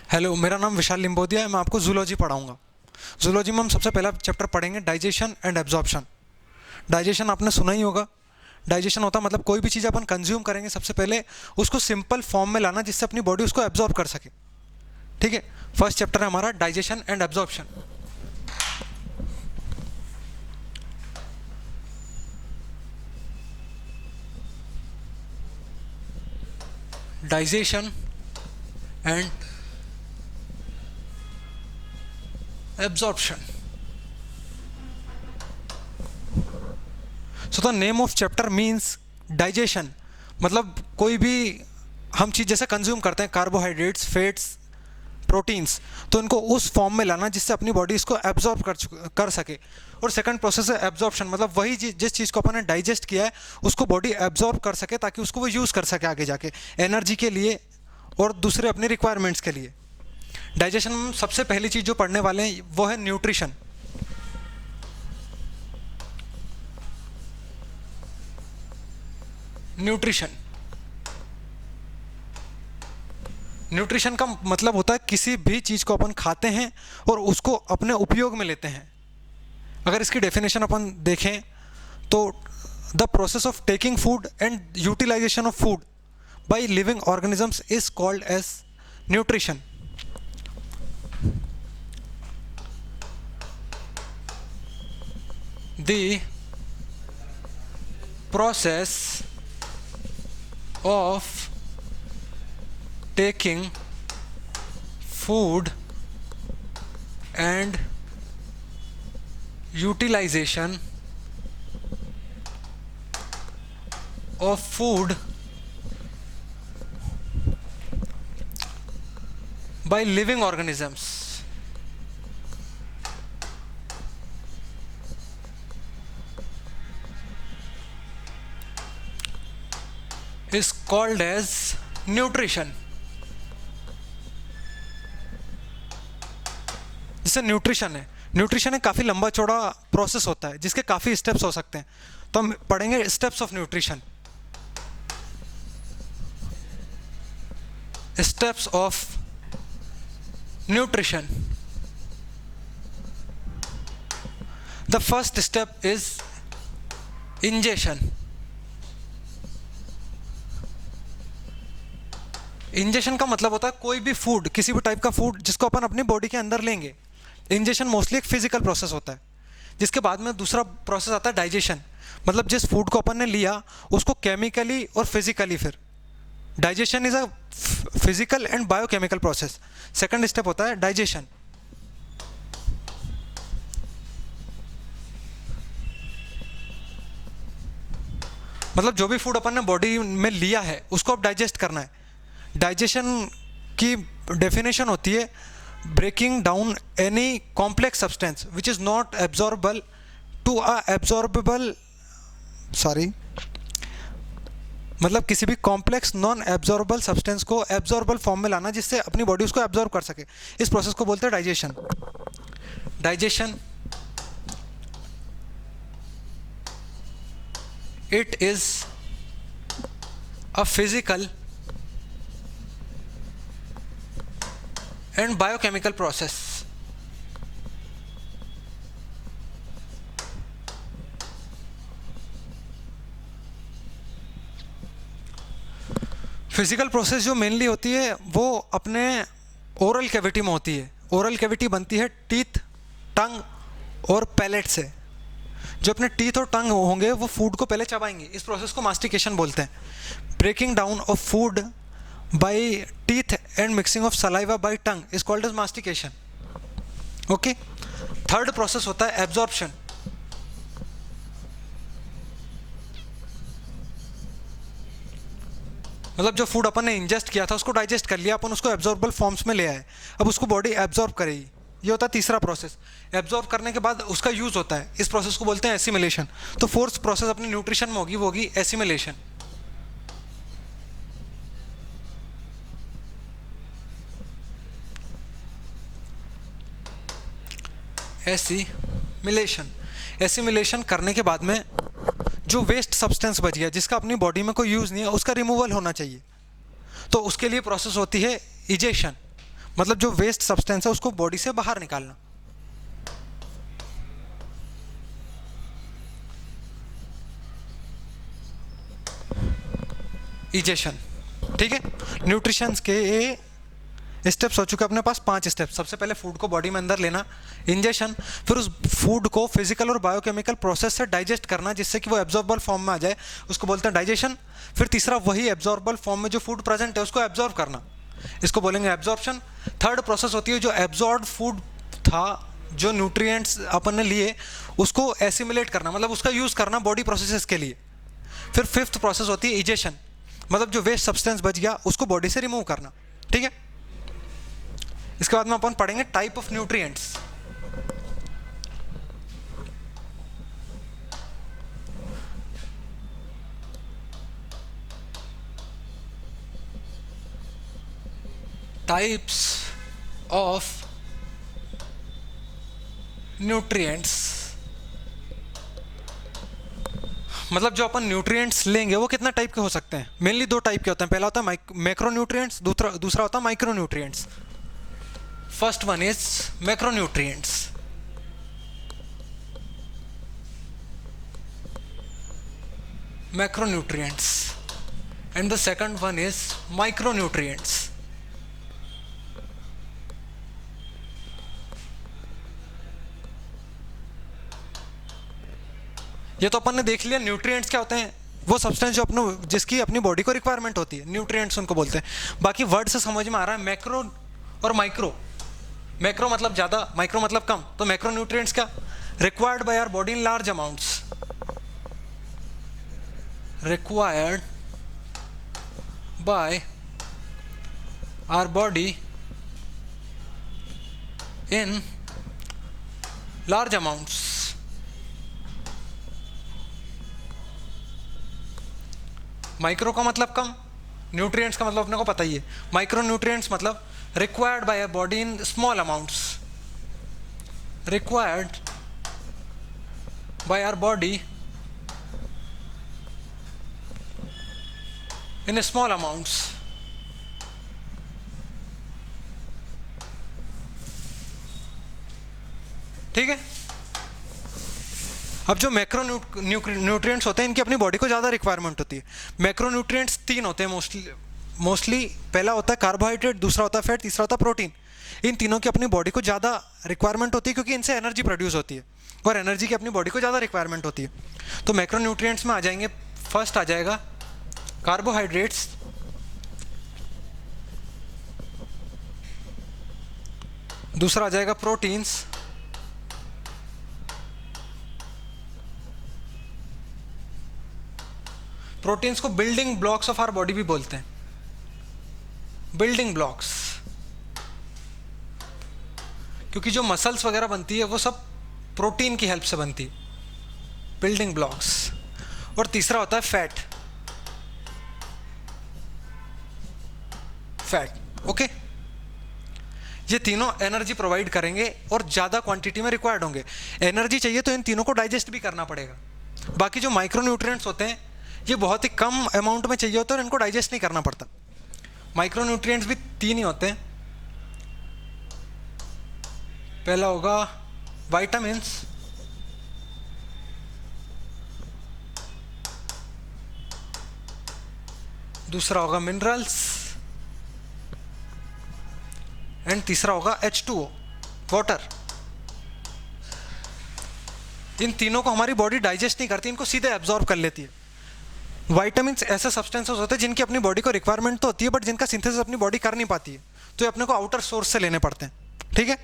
Hello, मेरा नाम विशाल लिम्बोदिया है। मैं आपको जूलॉजी पढ़ाऊंगा। जूलॉजी में हम सबसे पहला चैप्टर पढ़ेंगे डाइजेशन एंड एब्जॉर्प्शन। डाइजेशन आपने सुना ही होगा। डाइजेशन होता मतलब कोई भी चीज़ अपन कंज्यूम करेंगे सबसे पहले उसको सिंपल फॉर्म में लाना जिससे अपनी बॉडी उसको एब्जॉर्ब कर सके। ठीक है, फर्स्ट चैप्टर है हमारा digestion and absorption. Digestion and absorption. So the name of chapter means digestion, मतलब कोई भी हम चीज़ जैसे कंज्यूम करते हैं कार्बोहाइड्रेट्स, फैट्स, प्रोटीन्स, तो इनको उस फॉर्म में लाना जिससे अपनी बॉडी इसको एब्जॉर्ब कर सके। और सेकंड प्रोसेस है एब्जॉर्प्शन, मतलब वही जिस चीज़ को अपन ने डाइजेस्ट किया है उसको बॉडी एब्जॉर्ब कर सके ताकि उसको वो यूज़ कर सके आगे जाके एनर्जी के लिए और दूसरे अपने रिक्वायरमेंट्स के लिए। डाइजेशन में सबसे पहली चीज़ जो पढ़ने वाले हैं वो है न्यूट्रिशन। न्यूट्रिशन न्यूट्रिशन का मतलब होता है किसी भी चीज़ को अपन खाते हैं और उसको अपने उपयोग में लेते हैं। अगर इसकी डेफिनेशन अपन देखें तो the process of taking food and utilization of food by living organisms is called as nutrition. The process of taking food and utilization of food by living organisms is called as nutrition। जैसे nutrition एक काफ़ी लंबा चौड़ा process होता है जिसके काफ़ी steps हो सकते हैं। तो हम पढ़ेंगे steps of nutrition. Steps of nutrition. The first step is ingestion. Ingestion का मतलब होता है कोई भी फूड, किसी भी टाइप का फूड जिसको अपन अपनी बॉडी के अंदर लेंगे। इंजेशन मोस्टली एक फिजिकल प्रोसेस होता है जिसके बाद में दूसरा प्रोसेस आता है डाइजेशन, मतलब जिस फूड को अपन ने लिया उसको केमिकली और फिजिकली फिर digestion is a physical and biochemical process. Second step होता है डाइजेशन। मतलब जो भी फूड अपन ने बॉडी में लिया है उसको अब डाइजेस्ट करना है। डाइजेशन की डेफिनेशन होती है breaking down any complex substance which is not absorbable to a absorbable मतलब किसी भी कॉम्प्लेक्स नॉन एब्जॉर्बल सब्सटेंस को एब्जॉर्बल फॉर्म में लाना जिससे अपनी बॉडी उसको एब्जॉर्ब कर सके। इस प्रोसेस को बोलते हैं digestion. Digestion it is a physical and biochemical process। Physical process जो मेनली होती है वो अपने ओरल कैविटी में होती है। ओरल कैविटी बनती है टीथ, टंग और पैलेट से। जो अपने टीथ और टंग होंगे वो फूड को पहले चबाएंगे, इस प्रोसेस को मास्टिकेशन बोलते हैं। Breaking down of food by teeth and mixing of saliva by tongue is called as mastication। okay, third process होता है एब्जॉर्प्शन। मतलब जो फूड अपन ने इंजेस्ट किया था उसको डाइजेस्ट कर लिया, अपन उसको एब्जॉर्बल फॉर्म्स में ले आए, अब उसको बॉडी एब्जॉर्ब करेगी। ये होता है तीसरा प्रोसेस। एब्जॉर्ब करने के बाद उसका यूज होता है, इस प्रोसेस को बोलते हैं एसिमिलेशन। तो फोर्थ प्रोसेस अपनी न्यूट्रिशन में होगी, वो होगी एसिमिलेशन। एसिमिलेशन करने के बाद में जो वेस्ट सब्सटेंस बच गया जिसका अपनी बॉडी में कोई यूज़ नहीं है उसका रिमूवल होना चाहिए। तो उसके लिए प्रोसेस होती है इजेशन, मतलब जो वेस्ट सब्सटेंस है उसको बॉडी से बाहर निकालना। इजेशन, ठीक है। न्यूट्रिशंस के स्टेप्स हो चुके अपने पास 5 स्टेप्स। सबसे पहले फूड को बॉडी में अंदर लेना, इंजेशन, फिर उस फूड को फिजिकल और बायोकेमिकल प्रोसेस से डाइजेस्ट करना जिससे कि वो एब्जॉर्बल फॉर्म में आ जाए, उसको बोलते हैं डाइजेशन। फिर तीसरा वही एब्जॉर्बल फॉर्म में जो फूड प्रेजेंट है उसको एब्जॉर्ब करना, इसको बोलेंगे एब्जॉर्प्शन। थर्ड प्रोसेस होती है जो एब्जॉर्ब फूड था, जो न्यूट्रिएंट्स अपन ने लिए उसको एसिमुलेट करना, मतलब उसका यूज़ करना बॉडी प्रोसेसेस के लिए। फिर फिफ्थ प्रोसेस होती है इजेशन, मतलब जो वेस्ट सब्सटेंस बच गया उसको बॉडी से रिमूव करना, ठीक है। इसके बाद में अपन पढ़ेंगे type of nutrients. Types of nutrients, मतलब जो अपन न्यूट्रिएंट्स लेंगे वो कितना टाइप के हो सकते हैं। मेनली 2 टाइप के होते हैं। पहला होता है मैक्रो न्यूट्रिएंट्स, दूसरा होता है micro nutrients. First one is macro nutrients. Macronutrients and the second one is micronutrients. ये तो अपन ने देख लिया न्यूट्रिएंट्स क्या होते हैं, वो सब्सटेंस जो अपने जिसकी अपनी बॉडी को रिक्वायरमेंट होती है, न्यूट्रिएंट्स उनको बोलते हैं। बाकी वर्ड से समझ में आ रहा है मैक्रो और माइक्रो। मैक्रो मतलब ज़्यादा, माइक्रो मतलब कम। तो मैक्रो न्यूट्रिएंट्स क्या, required by our body in large amounts, required by our body in large amounts. Micro का मतलब कम, न्यूट्रिएंट्स का मतलब अपने को पता ही है। माइक्रो न्यूट्रिएंट्स मतलब required by a body in small amounts, required by our body in small amounts. ठीक है। अब जो मैक्रो न्यूट्रिएंट्स होते हैं इनकी अपनी बॉडी को ज़्यादा रिक्वायरमेंट होती है। मैक्रो न्यूट्रिएंट्स 3 होते हैं मोस्टली। पहला होता है कार्बोहाइड्रेट, दूसरा होता है फैट, तीसरा होता है प्रोटीन। इन तीनों की अपनी बॉडी को ज़्यादा रिक्वायरमेंट होती है क्योंकि इनसे एनर्जी प्रोड्यूस होती है और एनर्जी की अपनी बॉडी को ज़्यादा रिक्वायरमेंट होती है। तो मैक्रो न्यूट्रिएंट्स में आ जाएंगे, फर्स्ट आ जाएगा कार्बोहाइड्रेट्स, दूसरा आ जाएगा प्रोटीन्स, प्रोटीन्स को building blocks of our body भी बोलते हैं, बिल्डिंग ब्लॉक्स, क्योंकि जो मसल्स वगैरह बनती है वो सब प्रोटीन की हेल्प से बनती है, बिल्डिंग ब्लॉक्स। और तीसरा होता है फैट, फैट, ओके। ये तीनों एनर्जी प्रोवाइड करेंगे और ज़्यादा क्वांटिटी में रिक्वायर्ड होंगे। एनर्जी चाहिए तो इन तीनों को डाइजेस्ट भी करना पड़ेगा। बाकी जो माइक्रोन्यूट्रिएंट्स होते हैं ये बहुत ही कम अमाउंट में चाहिए होता है और इनको डाइजेस्ट नहीं करना पड़ता। माइक्रोन्यूट्रिएंट्स भी 3 ही होते हैं। पहला होगा विटामिन्स, दूसरा होगा मिनरल्स एंड तीसरा होगा H2O, वाटर। इन तीनों को हमारी बॉडी डाइजेस्ट नहीं करती, इनको सीधे एब्जॉर्ब कर लेती है। विटामिन्स ऐसे सब्सटेंसेस होते हैं जिनकी अपनी बॉडी को रिक्वायरमेंट तो होती है बट जिनका सिंथेसिस अपनी बॉडी कर नहीं पाती है, तो ये अपने को आउटर सोर्स से लेने पड़ते हैं, ठीक है।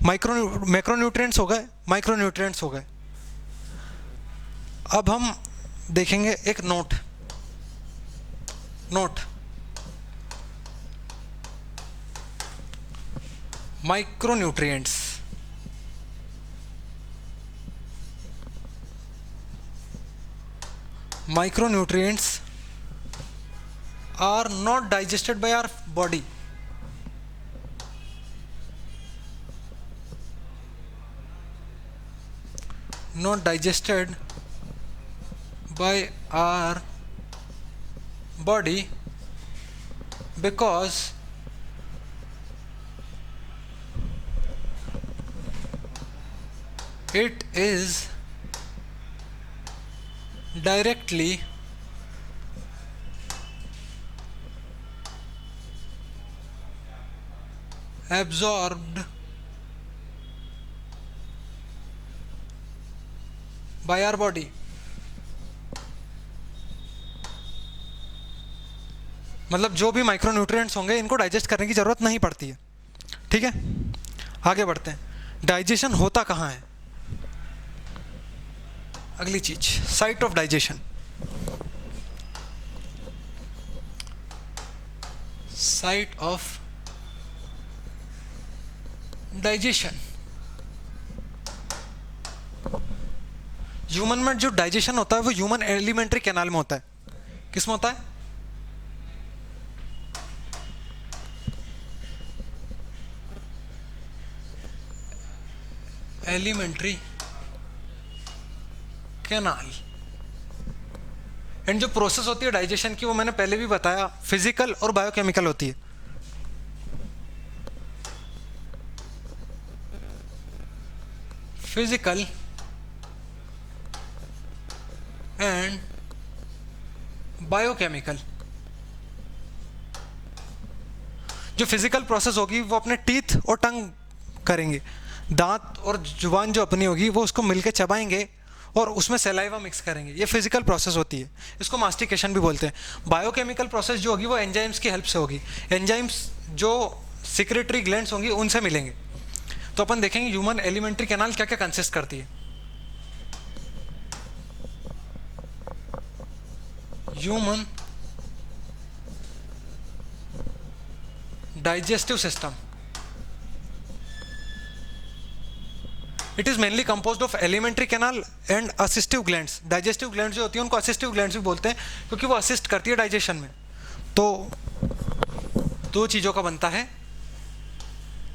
मैक्रोन्यूट्रिएंट्स हो गए, माइक्रोन्यूट्रिएंट्स हो गए। अब हम देखेंगे एक note, micronutrients. Micronutrients are not digested by our body. Not digested by our body because it is directly absorbed by our body. मतलब जो भी माइक्रोन्यूट्रिएंट्स होंगे इनको डाइजेस्ट करने की ज़रूरत नहीं पड़ती है. ठीक है, आगे बढ़ते हैं. डाइजेशन होता कहाँ है? अगली चीज, site of digestion. Site of digestion. Human में जो डाइजेशन होता है वो ह्यूमन एलिमेंट्री कैनाल में होता है. किस में होता है? Alimentary canal. एंड जो प्रोसेस होती है डाइजेशन की वो मैंने पहले भी बताया, फिजिकल और बायोकेमिकल होती है. Physical and biochemical. जो फिजिकल प्रोसेस होगी वो अपने टीथ और टंग करेंगे. दांत और जुबान जो अपनी होगी वो उसको मिलके चबाएंगे और उसमें सलाइवा मिक्स करेंगे. ये फिजिकल प्रोसेस होती है, इसको मास्टिकेशन भी बोलते हैं. बायोकेमिकल प्रोसेस जो होगी वो एंजाइम्स की हेल्प से होगी. एंजाइम्स जो सिक्रेटरी ग्लैंड्स होंगी उनसे मिलेंगे. तो अपन देखेंगे ह्यूमन एलिमेंट्री कैनाल क्या क्या कंसिस्ट करती है. Human digestive system. It is mainly composed of alimentary canal and assistive glands. Digestive glands जो होती है उनको असिस्टिव ग्लैंड्स भी बोलते हैं क्योंकि वो असिस्ट करती है डाइजेशन में. तो दो चीज़ों का बनता है,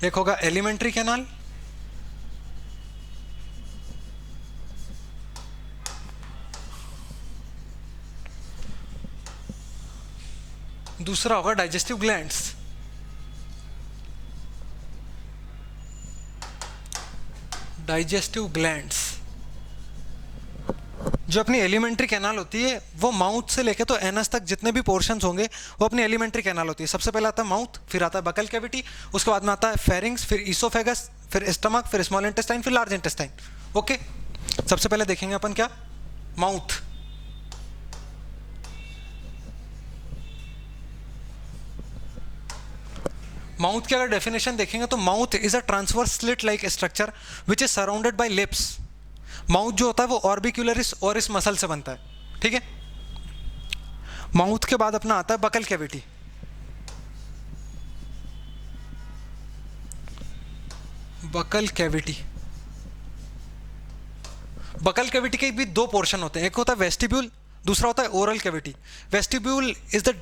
एक होगा एलिमेंट्री कैनाल, दूसरा होगा डाइजेस्टिव ग्लैंड्स. डाइजेस्टिव ग्लैंड्स जो अपनी एलिमेंट्री कैनाल होती है वो माउथ से लेके तो एनस तक जितने भी पोर्शंस होंगे वो अपनी एलिमेंट्री कैनाल होती है. सबसे पहले आता है माउथ, फिर आता है बकल कैविटी, उसके बाद में आता है फेरिंग्स, फिर ईसोफेगस, फिर स्टमक, फिर स्मॉल इंटेस्टाइन, फिर लार्ज इंटेस्टाइन. ओके, सबसे पहले देखेंगे अपन क्या, माउथ. माउथ की अगर डेफिनेशन देखेंगे तो mouth is a transverse slit like structure which is surrounded by lips. Mouth जो होता है वो ऑर्बिक्यूलरिस और इस मसल से बनता है. ठीक है, माउथ के बाद अपना आता है buccal cavity. Buccal cavity, buccal cavity के भी दो पोर्शन होते हैं, एक होता है वेस्टिब्यूल, दूसरा होता है oral cavity. Vestibule is the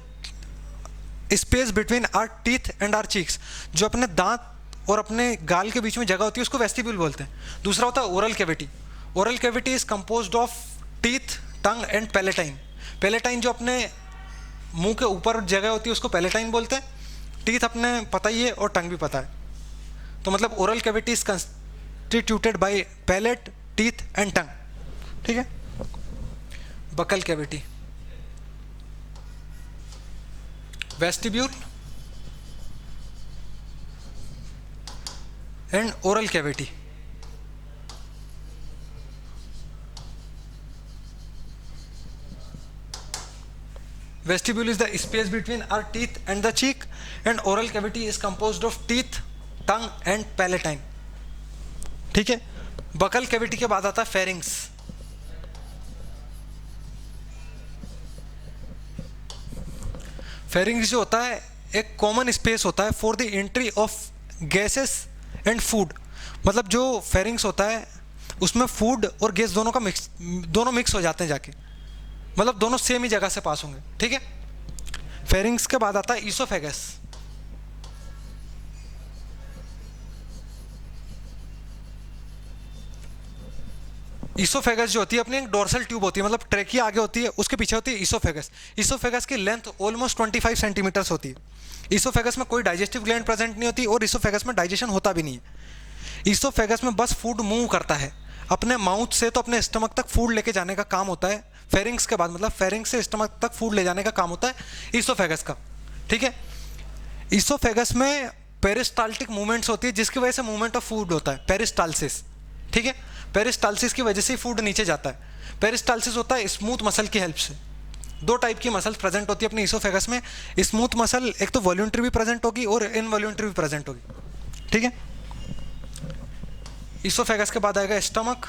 space between our teeth and our cheeks. जो अपने दांत और अपने गाल के बीच में जगह होती है उसको वेस्टिब्यूल बोलते हैं. दूसरा होता है oral cavity. Oral cavity is composed of teeth, tongue and palatine. Palatine जो अपने मुंह के ऊपर जगह होती है उसको पैलेटाइन बोलते हैं. टीथ अपने पता ही है और टंग भी पता है. तो मतलब oral cavity is constituted by palate, teeth and tongue. ठीक है, buccal cavity, vestibule and oral cavity. Vestibule is the space between our teeth and the cheek, and oral cavity is composed of teeth, tongue and palatine. ठीक है, buccal cavity के बाद आता है pharynx. Pharynx जो होता है एक कॉमन स्पेस होता है for the entry of gases and food. मतलब जो फेरिंग्स होता है उसमें फूड और गैस दोनों मिक्स हो जाते हैं जाके, मतलब दोनों सेम ही जगह से पास होंगे. ठीक है, फेरिंग्स के बाद आता है ईसोफेगस. ईसोफेगस जो होती है अपनी एक डोर्सल ट्यूब होती है, मतलब ट्रेकिया आगे होती है, उसके पीछे होती है ईसोफेगस. ईसोफेगस की लेंथ ऑलमोस्ट 25 सेंटीमीटर्स होती है. ईसोफेगस में कोई डाइजेस्टिव ग्लैंड प्रेजेंट नहीं होती और ईसोफेगस में डाइजेशन होता भी नहीं है. ईसोफेगस में बस फूड मूव करता है. अपने माउथ से तो अपने स्टमक तक फूड लेके जाने का काम होता है, फेरिंग्स के बाद, मतलब फेरिंग्स से स्टमक तक फूड ले जाने का काम होता है ईसोफेगस का, ठीक है। ईसोफेगस में पेरिस्टाल्टिक मूवमेंट्स होती है जिसकी वजह से मूवमेंट ऑफ फूड होता है, पेरिस्टाल्सिस, ठीक है। पेरिस्टाल्सिस की वजह से फूड नीचे जाता है। पेरिस्टाल्सिस होता है स्मूथ मसल की हेल्प से। दो टाइप की मसल्स प्रेजेंट होती है अपने ईसोफेगस में। स्मूथ मसल एक तो वॉल्यूंटरी भी प्रेजेंट होगी और इनवॉल्यूंटरी भी प्रेजेंट होगी, ठीक है। ईसोफेगस के बाद आएगा स्टमक।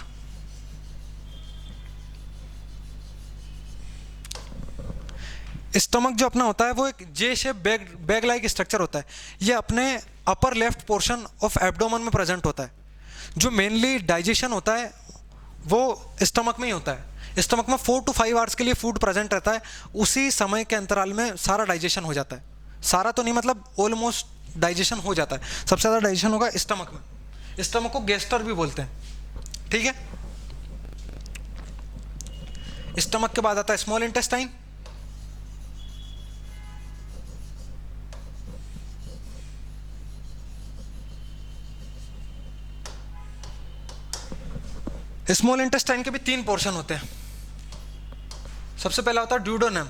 स्टमक जो अपना होता है वो एक जे शेप बैग लाइक स्ट्रक्चर होता है। ये अपने upper left portion of abdomen में प्रेजेंट होता है। जो मेनली डाइजेशन होता है वो स्टमक में ही होता है। स्टमक में 4 to 5 आवर्स के लिए फूड प्रेजेंट रहता है। उसी समय के अंतराल में सारा डाइजेशन हो जाता है। सारा तो नहीं, मतलब ऑलमोस्ट डाइजेशन हो जाता है। सबसे ज़्यादा डाइजेशन होगा स्टमक में। स्टमक को गैस्टर भी बोलते हैं, ठीक है। स्टमक के बाद आता है स्मॉल इंटेस्टाइन। स्मॉल इंटेस्टाइन के भी 3 पोर्शन होते हैं। सबसे पहला होता है ड्यूडेनम।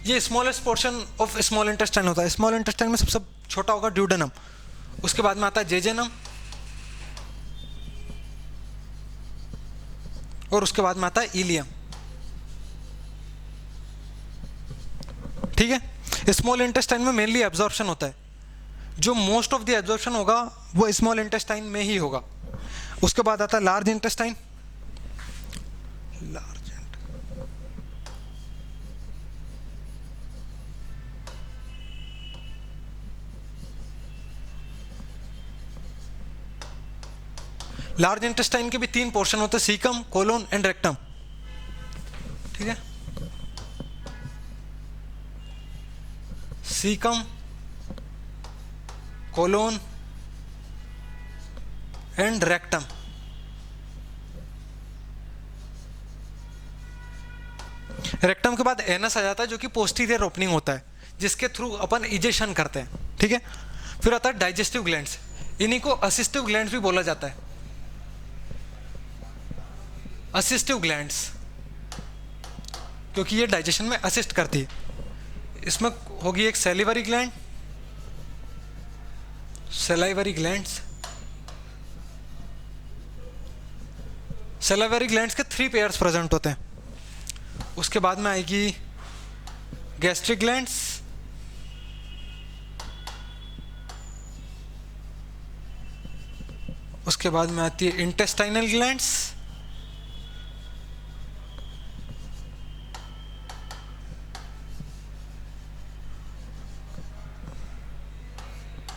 ये smallest portion of small intestine होता है। स्मॉल इंटेस्टाइन में सबसे छोटा होगा ड्यूडेनम। उसके बाद में आता है जेजेनम और उसके बाद में आता है इलियम, ठीक है। स्मॉल इंटेस्टाइन में मेनली एब्जॉर्प्शन होता है। जो मोस्ट ऑफ द एब्जॉर्प्शन होगा वो स्मॉल इंटेस्टाइन में ही होगा। उसके बाद आता है लार्ज इंटेस्टाइन। लार्ज इंटेस्टाइन के भी 3 पोर्शन होते हैं, सीकम, कोलोन एंड रेक्टम, ठीक है। Caecum, colon and rectum. Rectum के बाद एनस आ जाता है जो कि पोस्टीरियर ओपनिंग होता है जिसके थ्रू अपन इजेशन करते हैं, ठीक है। फिर आता है डाइजेस्टिव ग्लैंड्स। इन्हीं को असिस्टिव ग्लैंड्स भी बोला जाता है। असिस्टिव ग्लैंड्स क्योंकि ये डाइजेशन में असिस्ट करती है। इसमें होगी एक salivary gland, salivary glands. Salivary glands के 3 पेयर्स प्रेजेंट होते हैं। उसके बाद में आएगी गैस्ट्रिक ग्लैंड्स, उसके बाद में आती है इंटेस्टाइनल ग्लैंड्स,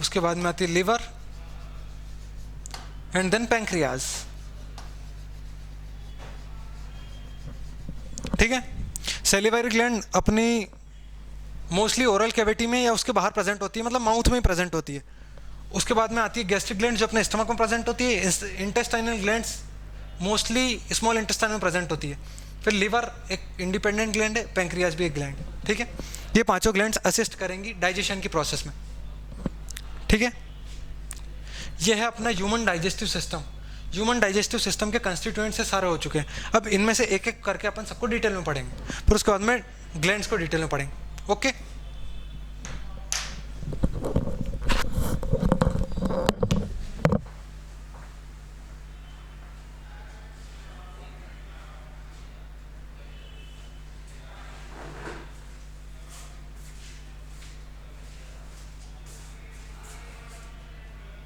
उसके बाद में आती है लिवर एंड देन पैंक्रियाज, ठीक है। सैलिवरी ग्लैंड अपनी मोस्टली ओरल कैविटी में या उसके बाहर प्रेजेंट होती है, मतलब माउथ में ही प्रेजेंट होती है। उसके बाद में आती है गैस्ट्रिक ग्लैंड जो अपने स्टमक में प्रेजेंट होती है। Intestinal glands mostly small intestine में प्रेजेंट होती है। फिर लिवर एक इंडिपेंडेंट ग्लैंड है, पैंक्रियाज भी एक ग्लैंड, ठीक है। ये पांचों ग्लैंड्स असिस्ट करेंगी डाइजेशन की प्रोसेस में, ठीक है। यह है अपना human digestive system. Human digestive system के कंस्टिट्यूएंट्स से सारे हो चुके हैं। अब इनमें से एक एक करके अपन सबको डिटेल में पढ़ेंगे, फिर उसके बाद में ग्लैंड्स को डिटेल में पढ़ेंगे, ओके।